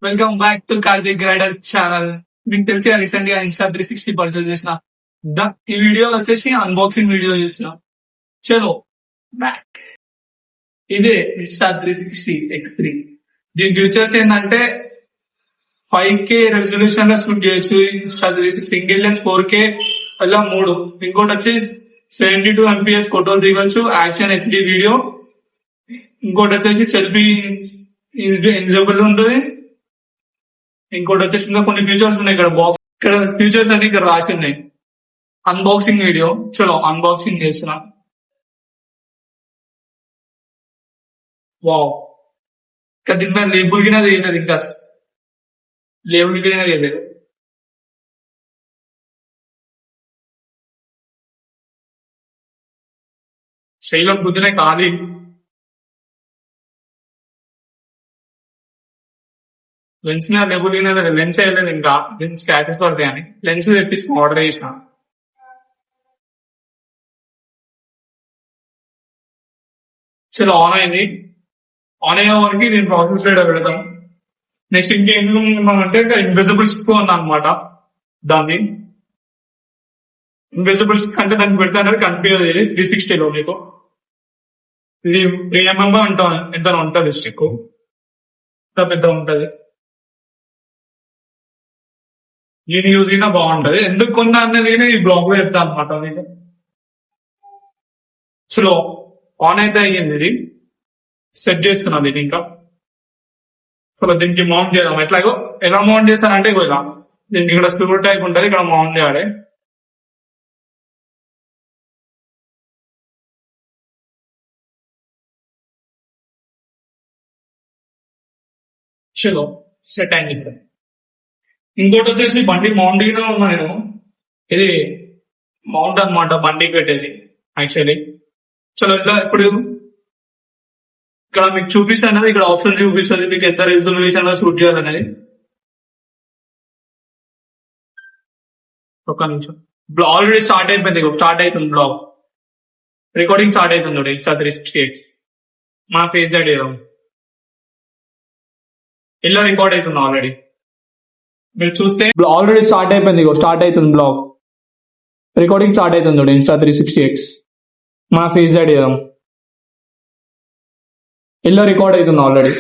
Welcome back to Karthik rider channel. మీకు తెలిసి recent గా ఇన్స్టా 360 పర్చేస్ చేసిన. ఈ వీడియోలో వచ్చేసి అన్బాక్సింగ్ వీడియో చేసిన. చలో బ్యాక్. ఇదే ఇన్స్టా 360 X3. దీని ఫీచర్స్ ఏంటంటే 5K రెజల్యూషన్ లో షూట్ చేయొచ్చు. ఇన్స్టా 360 సింగిల్ లెన్స్ 4K అలా 3. ఇంకోటి వచ్చి 72 MPS ఫోటోలు దిగొచ్చు, యాక్షన్ HD వీడియో. ఇంకోటి వచ్చేసి సెల్ఫీ ఎలిజిబుల్ ఉంటుంది. ఇంకోటి వచ్చేసి ఇంకా కొన్ని ఫీచర్స్ ఉన్నాయి ఇక్కడ బాక్స్. ఇక్కడ ఫీచర్స్ అన్ని ఇక్కడ రాసి ఉన్నాయి. Unboxing video. చలో అన్బాక్సింగ్ చేస్తున్నా. వావ్, ఇంకా దీని మీద లేబుల్ కింద తీయలేదు. ఇంకా లేబుల్ కింద తీయలేదు. శైలం బుద్ధినే ఖాళీ. లెన్స్ మీద లేబుల్ కింద లెన్స్ వేయలేదు. ఇంకా లెన్స్ స్క్రాచెస్ పడతాయి అని లెన్స్ తెప్పిసి ఆర్డర్ చేసిన. చలో ఆన్ అయింది. ఆన్ అయ్యే వరకు నేను ప్రాసెస్ రేట్ పెడతాం. నెక్స్ట్ ఇంకేంటే ఇంకా ఇన్విజిబుల్ స్టిక్ ఉంది అనమాట. దాన్ని ఇన్విజిబుల్ స్టిక్ అంటే దాన్ని పెడతాను కనిపించదు. 360లో మీకు ఇది 3mm ఎంత ఉంటుంది స్టిక్, పెద్ద ఉంటది. నేను యూజ్ అయినా బాగుంటది. ఎందుకు కొన్నా అనేది ఈ బ్లాగ్ లో చెప్తాను అనమాట. నేను స్లో ఆన్ అయితే అయ్యింది. ఇది సెట్ చేస్తున్నాను. ఇది ఇంకా సో దీనికి మౌంట్ చేద్దాం. ఎట్లాగో ఎలా మౌంట్ చేస్తానంటే ఇలా దీనికి ఇక్కడ స్క్రూ టైప్ ఉంటుంది. ఇక్కడ మౌంట్ చేయాలి. చలో సెట్ అయింది. ఇక్కడ ఇంకోటి వచ్చేసి బండి మౌంట్ గా ఉన్నా నేను. ఇది మౌంట్ అనమాట, బండి పెట్టేది యాక్చువల్లీ. చలో ఇట్లా ఇప్పుడు ఇక్కడ మీకు చూపిస్తాను. ఇక్కడ ఆప్షన్ చూపిస్తుంది మీకు ఎంత రెజల్యూషన్ లో షూట్ చేయాలనేది. ఒక్క నిమిషం. ఆల్రెడీ స్టార్ట్ అయిపోయింది. స్టార్ట్ అవుతుంది బ్లాగ్. రికార్డింగ్ స్టార్ట్ అవుతుంది. ఇన్స్టా 360X మన ఫేస్ ఐడి ఇలా రికార్డ్ అవుతుంది ఆల్రెడీ. మీరు చూస్తే ఆల్రెడీ స్టార్ట్ అయిపోయింది. స్టార్ట్ అవుతుంది బ్లాగ్. రికార్డింగ్ స్టార్ట్ అవుతుంది. ఇన్స్టా 360X మన ఫేస్ ఐడి ఇలా రికార్డ్ అవుతుంది ఆల్రెడీ.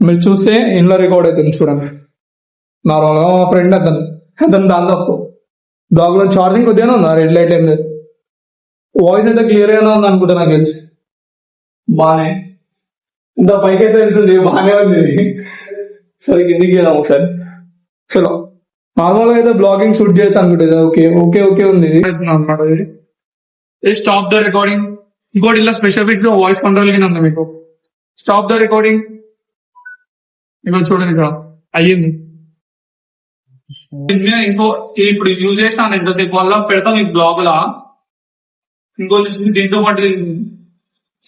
మీరు చూస్తే ఇంట్లో రికార్డ్ అవుతుంది చూడండి. నార్మల్గా మా ఫ్రెండ్ అతను దాని తప్పు బ్లాగ్ లో ఛార్జింగ్ కొద్దిగానే ఉందా, రెడ్ లైట్ ఏం లేదు. వాయిస్ అయితే క్లియర్ గానే ఉంది అనుకుంటా నాకు తెలిసి. బానే ఇంత పైకి అయితే వెళ్తుంది, బాగానే ఉంది. సరే కిందికి వెళ్దాం ఒకసారి. చలో నార్మల్ గా అయితే బ్లాగింగ్ షూట్ చేయొచ్చు అనుకుంటుంది. ఓకే ఓకే ఓకే ఉంది. ఇది స్టాప్ ద రికార్డింగ్. ఇంకోటి ఇలా స్పెషల్ ఫిక్స్ వాయిస్ కంట్రోల్ కింద ఉంది మీకు. స్టాప్ ద రికార్డింగ్ ఇక్కడ చూడండి. ఇక్కడ అయ్యింది. ఇంకో ఇప్పుడు యూజ్ చేసిన ఎంతసేపు వల్ల పెడతాం ఈ బ్లాగ్ లా. ఇంకో దీంతో పాటు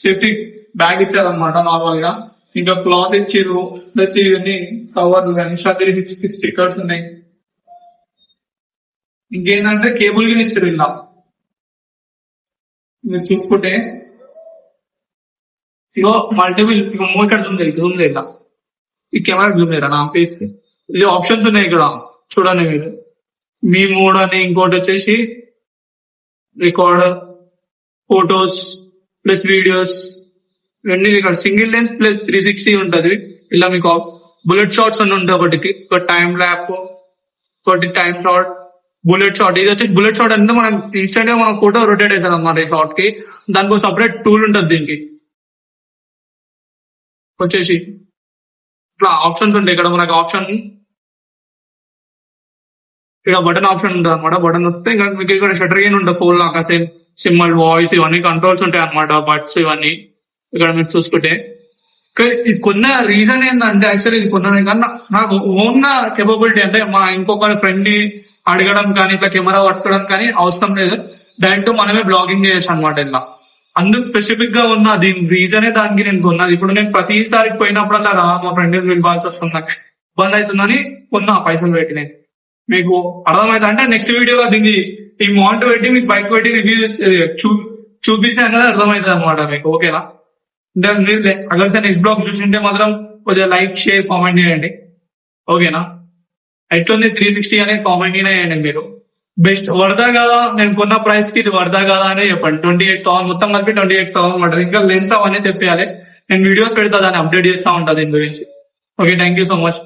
సేఫ్టీ బ్యాగ్ ఇచ్చారనమాట నార్మల్ గా. ఇంకా క్లాత్ ఇచ్చారు, ప్లస్ ఇవన్నీ కవర్లు కానీ స్టిక్కర్స్ ఉన్నాయి. ఇంకేంటంటే కేబుల్ గా ఇచ్చారు. ఇలా మీరు చూసుకుంటే ఇగో మల్టిపుల్ ఇక్కడ జూమ్ లేదా ఈ కెమెరా జూమ్ లేదా నా ఫేస్ కి. ఇది ఆప్షన్స్ ఉన్నాయి ఇక్కడ చూడండి మీరు. మీ మోడ్ అని, ఇంకోటి వచ్చేసి రికార్డ్, ఫోటోస్ ప్లస్ వీడియోస్ ఇవన్నీ. ఇక్కడ సింగిల్ లెన్స్ ప్లస్ 360 ఉంటది. ఇలా మీకు బుల్లెట్ షాట్స్ అని ఉంటాయి. ఒక టైం ల్యాప్, ఒకటి టైం షాట్, బుల్లెట్ షాట్. ఇది వచ్చేసి బుల్లెట్ షాట్ అంటే మనం ఇన్స్టెంట్ గా మన ఫోటో రొటేట్ అవుతుంది అన్నమాట. ఈ షాట్ కి దానికి సపరేట్ టూల్ ఉంటుంది. దీనికి వచ్చేసి ఇట్లా ఆప్షన్స్ ఉంటాయి. ఇక్కడ మనకు ఆప్షన్ ఇక్కడ బటన్ ఆప్షన్ ఉంటుంది అనమాట. బటన్ వస్తే ఇంకా మీకు ఇక్కడ షటర్ గేన్ ఉంటుంది. ఫోన్ లాగా సేమ్ సిమ్మల్, వాయిస్ ఇవన్నీ కంట్రోల్స్ ఉంటాయి అనమాట. బట్స్ ఇవన్నీ ఇక్కడ మీరు చూసుకుంటే. ఇది కొన్న రీజన్ ఏంటంటే యాక్చువల్లీ ఇది కొన్న కన్నా నాకు ఓన్ గా కేపబిలిటీ అంటే మా ఇంకొక ఫ్రెండ్ ని అడగడం కానీ ఇట్లా కెమెరా పట్టుకోవడం కానీ అవసరం లేదు. డైరెక్ట్ మనమే బ్లాగింగ్ చేయొచ్చు అనమాట. ఇలా అందుకు స్పెసిఫిక్ గా ఉన్న దీని రీజనే దానికి నేను కొన్నది. ఇప్పుడు నేను ప్రతిసారి పోయినప్పుడల్లా మా ఫ్రెండ్ వెళ్ళాల్సి వస్తుంది, నాకు ఇబ్బంది అవుతుందని కొన్నా పైసలు పెట్టి. నేను మీకు అర్థమైంది అంటే నెక్స్ట్ వీడియో దీన్ని ఈ మౌంట్ పెట్టి మీకు బైక్ పెట్టి రివ్యూ చూపిస్తే అనేది అర్థమవుతుంది అనమాట మీకు. ఓకేనా? అంటే మీరు అగర్ నెక్స్ట్ బ్లాగ్ చూసింటే మాత్రం కొద్దిగా లైక్, షేర్, కామెంట్ చేయండి. ఓకేనా? ఎట్లుంది 360 అనే కామెంట్ చేయండి మీరు. బెస్ట్ వర్దా కదా, నేను కొన్న ప్రైస్ కి ఇది వర్దా కదా అని చెప్పండి. 28,000 మొత్తం కలిపి 28,000 పడుతుంది. ఇంకా లెన్స్ అవన్నీ తెప్పియాలి. నేను వీడియోస్ పెడతా, దాన్ని అప్డేట్ చేస్తా ఉంటా దీని గురించి. Okay, thank you so much.